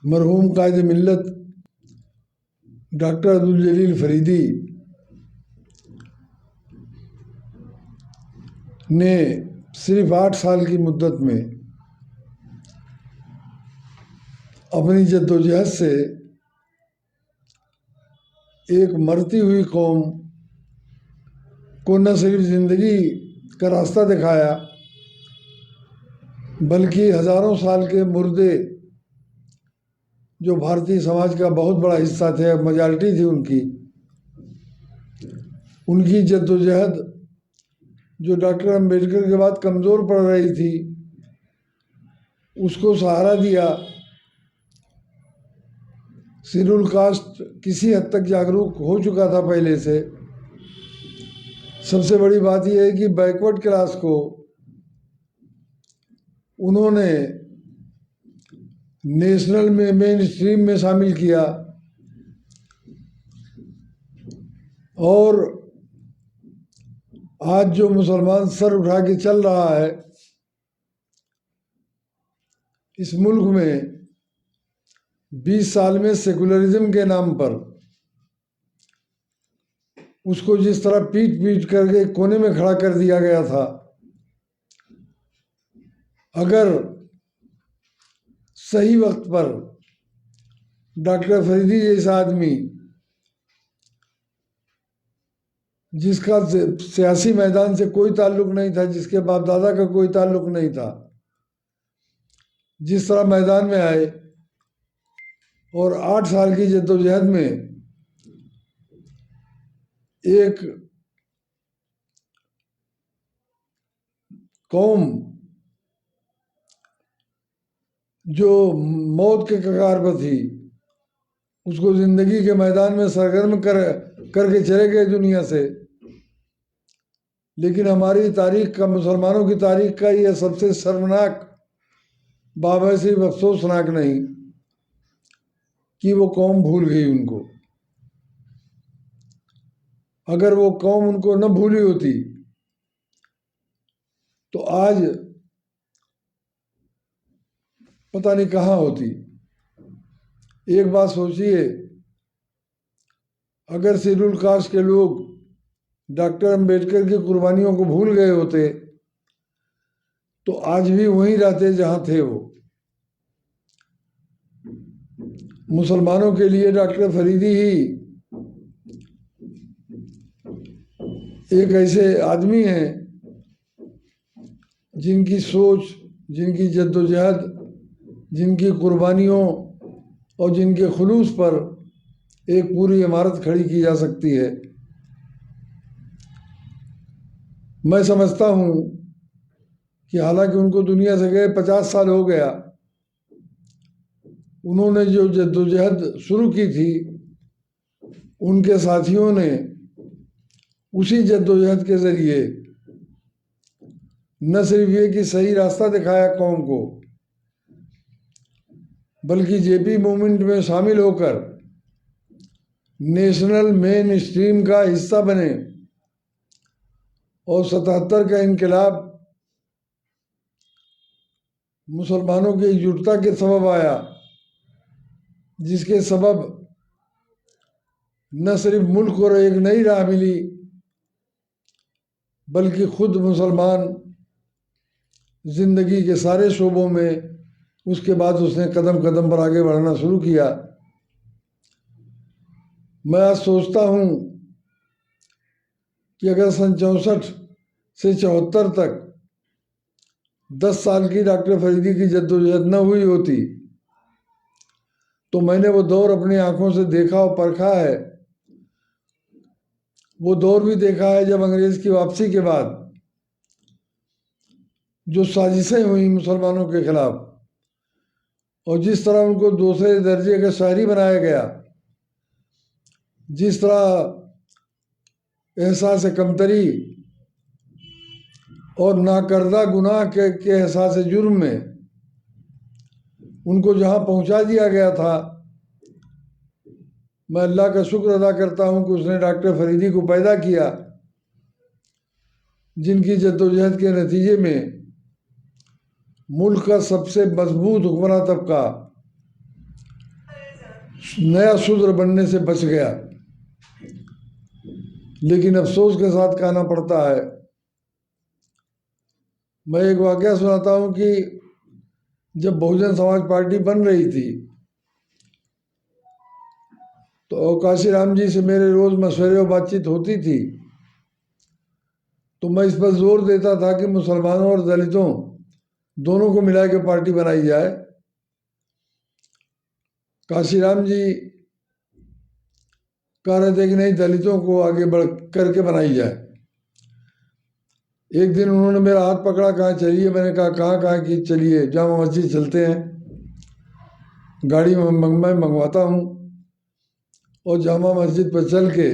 मरहूम कायद मिल्लत डॉक्टर अब्दुल जलील फरीदी ने सिर्फ 8 साल की मुद्दत में अपनी जद्दोजहद से एक मरती हुई कौम को न सिर्फ ज़िंदगी का रास्ता दिखाया, बल्कि हज़ारों साल के मुर्दे जो भारतीय समाज का बहुत बड़ा हिस्सा थे, मेजॉरिटी थी उनकी जद्दोजहद जो डॉक्टर अम्बेडकर के बाद कमज़ोर पड़ रही थी, उसको सहारा दिया। शेड्यूल कास्ट किसी हद तक जागरूक हो चुका था पहले से। सबसे बड़ी बात यह है कि बैकवर्ड क्लास को उन्होंने नेशनल में मेन स्ट्रीम में शामिल किया और आज जो मुसलमान सर उठा के चल रहा है इस मुल्क में, 20 साल में सेकुलरिज्म के नाम पर उसको जिस तरह पीट पीट करके कोने में खड़ा कर दिया गया था, अगर सही वक्त पर डॉक्टर फरीदी जैसा आदमी जिसका सियासी मैदान से कोई ताल्लुक नहीं था, जिसके बाप दादा का कोई ताल्लुक नहीं था, जिस तरह मैदान में आए और 8 साल की जद्दोजहद में एक कौम जो मौत के कगार पर थी उसको जिंदगी के मैदान में सरगर्म करके चले गए दुनिया से। लेकिन हमारी तारीख का, मुसलमानों की तारीख का यह सबसे शर्मनाक बाब है, सिर्फ अफसोसनाक नहीं कि वो कौम भूल गई उनको। अगर वो कौम उनको न भूली होती तो आज पता नहीं कहाँ होती। एक बात सोचिए, अगर शेड्यूल कास्ट के लोग डॉक्टर अम्बेडकर की कुर्बानियों को भूल गए होते तो आज भी वहीं रहते जहाँ थे वो। मुसलमानों के लिए डॉक्टर फरीदी ही एक ऐसे आदमी हैं जिनकी सोच, जिनकी जद्दोजहद, जिनकी कुर्बानियों और जिनके खुलूस पर एक पूरी इमारत खड़ी की जा सकती है। मैं समझता हूँ कि हालांकि उनको दुनिया से गए 50 साल हो गया, उन्होंने जो जद्दोजहद शुरू की थी उनके साथियों ने उसी जद्दोजहद के ज़रिए न सिर्फ ये कि सही रास्ता दिखाया कौम को, बल्कि जेपी मूवमेंट में शामिल होकर नेशनल मेन स्ट्रीम का हिस्सा बने और 77 का इनकलाब मुसलमानों की एकजुटता के सबब आया, जिसके सबब न सिर्फ मुल्क को एक नई राह मिली बल्कि खुद मुसलमान ज़िंदगी के सारे शोबों में उसके बाद उसने कदम कदम पर आगे बढ़ना शुरू किया। मैं आज सोचता हूँ कि अगर सन 64 से 74 तक 10 साल की डॉक्टर फरीदी की जद्दोजहद न हुई होती तो मैंने वो दौर अपनी आंखों से देखा और परखा है। वो दौर भी देखा है जब अंग्रेज़ की वापसी के बाद जो साजिशें हुई मुसलमानों के खिलाफ और जिस तरह उनको दूसरे दर्जे का शहरी बनाया गया, जिस तरह एहसास कमतरी और नाकर्दा गुनाह के एहसास जुर्म में उनको जहाँ पहुँचा दिया गया था, मैं अल्लाह का शुक्र अदा करता हूँ कि उसने डॉक्टर फरीदी को पैदा किया, जिनकी जद्दोजहद के नतीजे में मुल्क का सबसे मजबूत हुक्मरान तबका नया शूद्र बनने से बच गया। लेकिन अफसोस के साथ कहना पड़ता है, मैं एक वाकया सुनाता हूँ कि जब बहुजन समाज पार्टी बन रही थी तो काशीराम जी से मेरे रोज मशवरे और बातचीत होती थी। तो मैं इस पर जोर देता था कि मुसलमानों और दलितों दोनों को मिला के पार्टी बनाई जाए। काशीराम जी कह रहे थे कि नहीं, दलितों को आगे बढ़ करके बनाई जाए। एक दिन उन्होंने मेरा हाथ पकड़ा, कहाँ चलिए। मैंने कहा कहाँ कि चलिए, जामा मस्जिद चलते हैं। गाड़ी में मैं मंगवाता हूँ और जामा मस्जिद पर चल के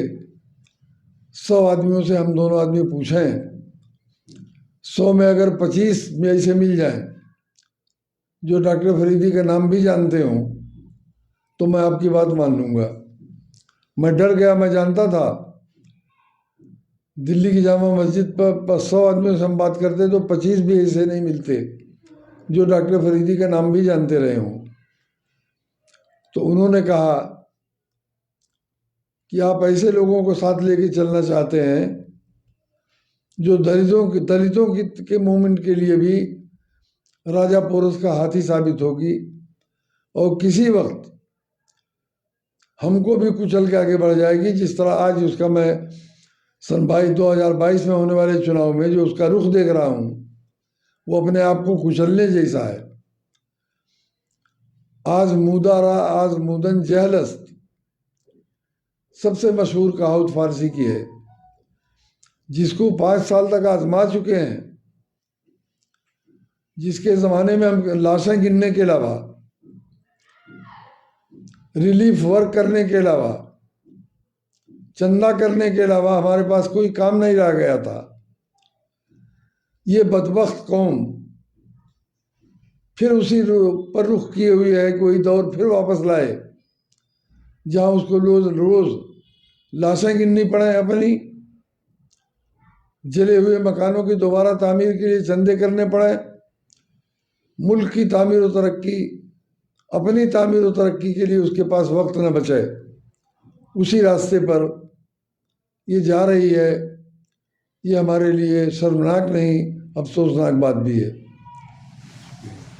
100 आदमियों से हम दोनों आदमी पूछें, 100 में अगर 25 में ऐसे मिल जाए जो डॉक्टर फरीदी का नाम भी जानते हों तो मैं आपकी बात मान लूँगा। मैं डर गया, मैं जानता था दिल्ली की जामा मस्जिद पर 100 आदमियों से हम बात करते तो 25 भी ऐसे नहीं मिलते जो डॉक्टर फरीदी का नाम भी जानते रहे हों। तो उन्होंने कहा कि आप ऐसे लोगों को साथ लेके चलना चाहते हैं जो दलितों के मूवमेंट के लिए भी राजा पोरस का हाथी साबित होगी और किसी वक्त हमको भी कुचल के आगे बढ़ जाएगी। जिस तरह आज उसका मैं सन 2022 में होने वाले चुनाव में जो उसका रुख देख रहा हूँ वो अपने आप को कुचलने जैसा है। आज मुदारा आज मुदन जहलस्त सबसे मशहूर कहावत फारसी की है, जिसको 5 साल तक आजमा चुके हैं, जिसके ज़माने में हम लाशें गिनने के अलावा, रिलीफ वर्क करने के अलावा, चंदा करने के अलावा हमारे पास कोई काम नहीं रह गया था। ये बदबख्त कौम फिर उसी पर रुख किए हुई है, कोई दौर फिर वापस लाए जहाँ उसको रोज लाशें गिननी पड़े, अपनी जले हुए मकानों की दोबारा तामीर के लिए चंदे करने पड़े, मुल्क की तामीर और तरक्की, अपनी तामीर और तरक्की के लिए उसके पास वक्त न बचे। उसी रास्ते पर ये जा रही है। ये हमारे लिए शर्मनाक नहीं, अफसोसनाक बात भी है।